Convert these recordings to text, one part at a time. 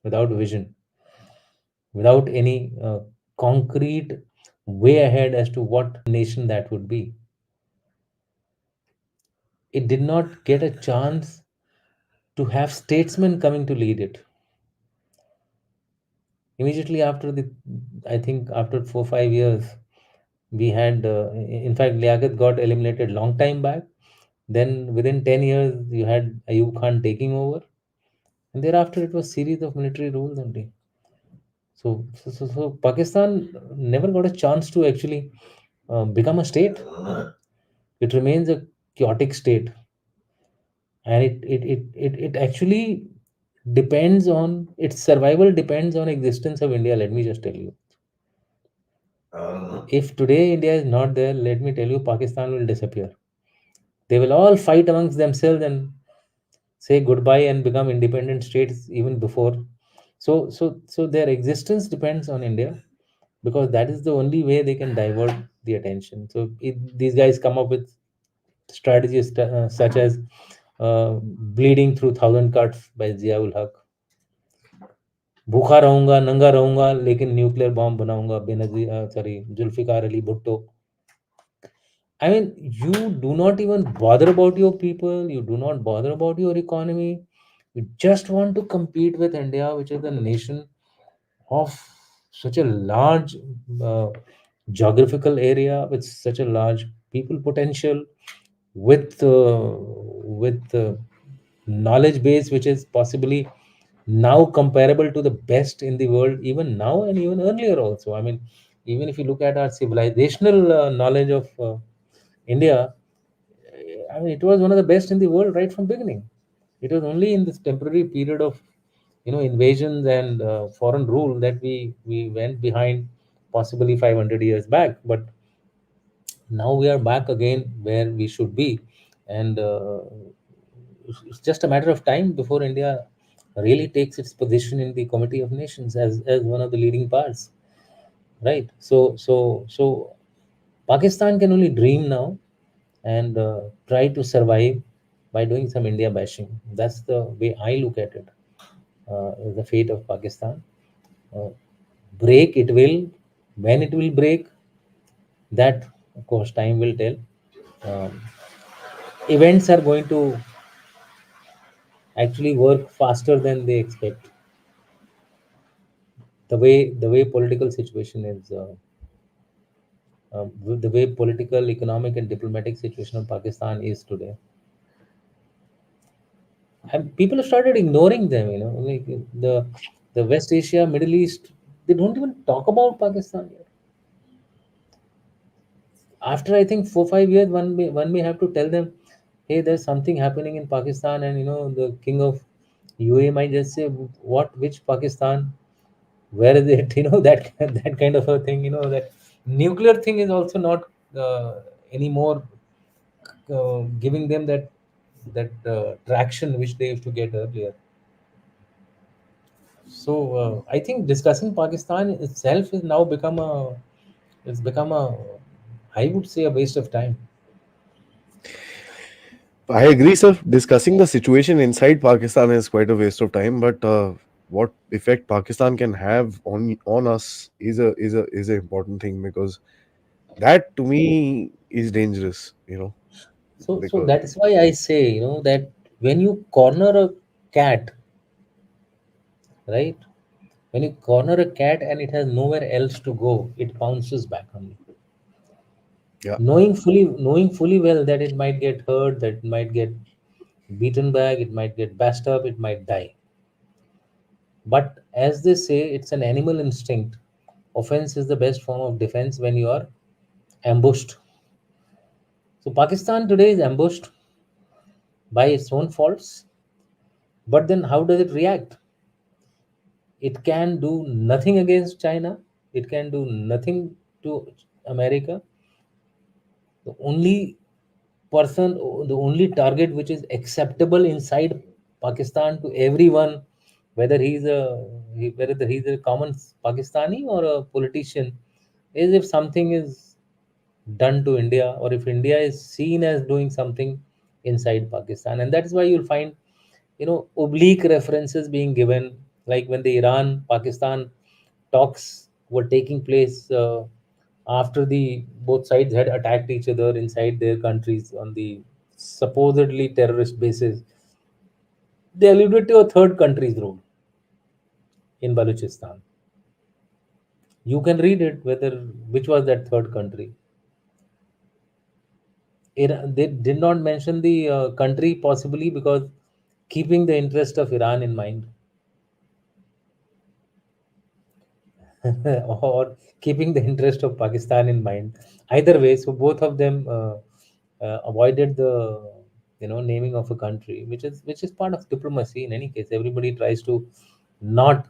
without vision, without any concrete way ahead as to what nation that would be. It did not get a chance to have statesmen coming to lead it. Immediately after the, I think after 4 5 years, we had, in fact, Liaquat got eliminated long time back. Then within 10 years, you had Ayub Khan taking over. And thereafter, it was series of military rules only. So Pakistan never got a chance to actually become a state. It remains a chaotic state, and it actually depends on its survival depends on existence of India. Let me just tell you, if today India is not there, let me tell you, Pakistan will disappear. They will all fight amongst themselves and say goodbye and become independent states even before. So their existence depends on India, because that is the only way they can divert the attention. So these guys come up with strategies such as bleeding through thousand cuts by Ziaul Haq, भूखा रहूंगा नंगा रहूंगा लेकिन nuclear bomb बनाऊंगा Benazir, sorry, Zulfikar Ali Bhutto. I mean, you do not even bother about your people, you do not bother about your economy. You just want to compete with India, which is a nation of such a large uh, geographical area, with such a large people potential, with knowledge base which is possibly now comparable to the best in the world, even now and even earlier also. I mean, even if you look at our civilizational knowledge of India, I mean, it was one of the best in the world right from beginning. It was only in this temporary period of, invasions and foreign rule that we went behind, possibly 500 years back. But now we are back again where we should be, and it's just a matter of time before India really takes its position in the Committee of Nations as one of the leading powers, right? So Pakistan can only dream now and try to survive by doing some India bashing. That's the way I look at it. The fate of Pakistan. Uh, Break it will. When it will break, that of course time will tell. Um, Events are going to actually work faster than they expect. The way political situation is, the way political, economic, and diplomatic situation of Pakistan is today, and people have started ignoring them. Like the West Asia, Middle East, they don't even talk about Pakistan yet. After I think 4 5 years, one may have to tell them, hey, there's something happening in Pakistan, and the king of UAE might just say, what, which Pakistan, where is it? That that kind of a thing. That nuclear thing is also not anymore giving them that traction which they used to get earlier. So I think discussing Pakistan itself is now become a it's become a, I would say, a waste of time. I agree, sir. Discussing the situation inside Pakistan is quite a waste of time. But what effect Pakistan can have on us is a important thing, because that to me is dangerous. So Because that is why I say, that when you corner a cat, right? When you corner a cat and it has nowhere else to go, it bounces back on you. yeah, Knowing fully well that it might get hurt, that it might get beaten back, it might get bashed up, it might die. But as they say, it's an animal instinct. Offense is the best form of defense when you are ambushed. So Pakistan today is ambushed by its own faults. But then how does it react? It can do nothing against China. It can do nothing to America. The only person, the only target which is acceptable inside Pakistan to everyone, whether whether he's a common Pakistani or a politician, is if something is done to India, or if India is seen as doing something inside Pakistan. And that is why you'll find, oblique references being given. like when the Iran Pakistan talks were taking place, after the both sides had attacked each other inside their countries on the supposedly terrorist basis. They alluded to a third country's role in Balochistan. You can read it whether which was that third country. They did not mention the country, possibly because keeping the interest of Iran in mind, or keeping the interest of Pakistan in mind. Either way, so both of them avoided the naming of a country, which is part of diplomacy. In any case, everybody tries to not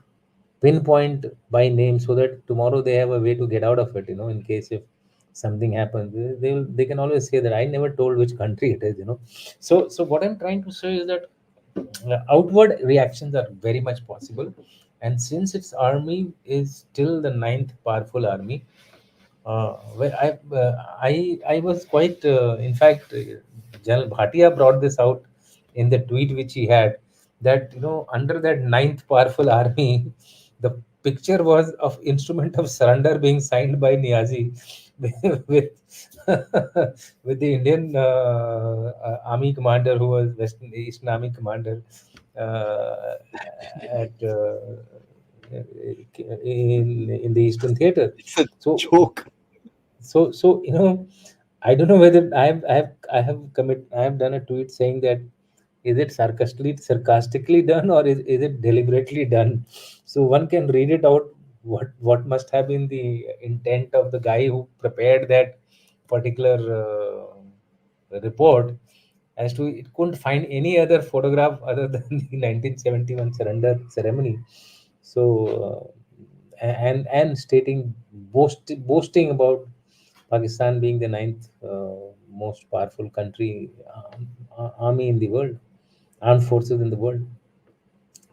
pinpoint by name so that tomorrow they have a way to get out of it. In case if something happens, they can always say that I never told which country it is. So what I'm trying to say is that outward reactions are very much possible, and since its army is still the ninth powerful army, well, I was quite, in fact, General Bhatia brought this out in the tweet which he had, that under that ninth powerful army, the picture was of instrument of surrender being signed by Niazi with with the Indian army commander, who was Western Eastern Army commander, uh, at in the Eastern Theater. It's a So joke. so I don't know whether I have done a tweet saying that, is it sarcastically done, or is it deliberately done? So one can read it out, what must have been the intent of the guy who prepared that particular report, as to it couldn't find any other photograph other than the 1971 surrender ceremony. So and stating, boasting about Pakistan being the ninth most powerful country, army in the world, armed forces in the world.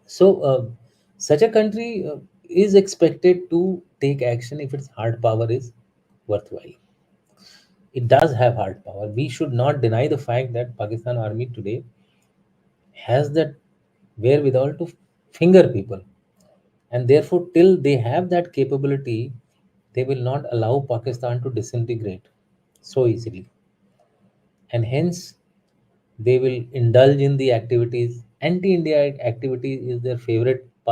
So such a country is expected to take action if its hard power is worthwhile. It does have hard power. We should not deny the fact that Pakistan army today has that wherewithal to finger people, and therefore till they have that capability, they will not allow Pakistan to disintegrate so easily, and hence they will indulge in the activities. Anti-India activity is their favorite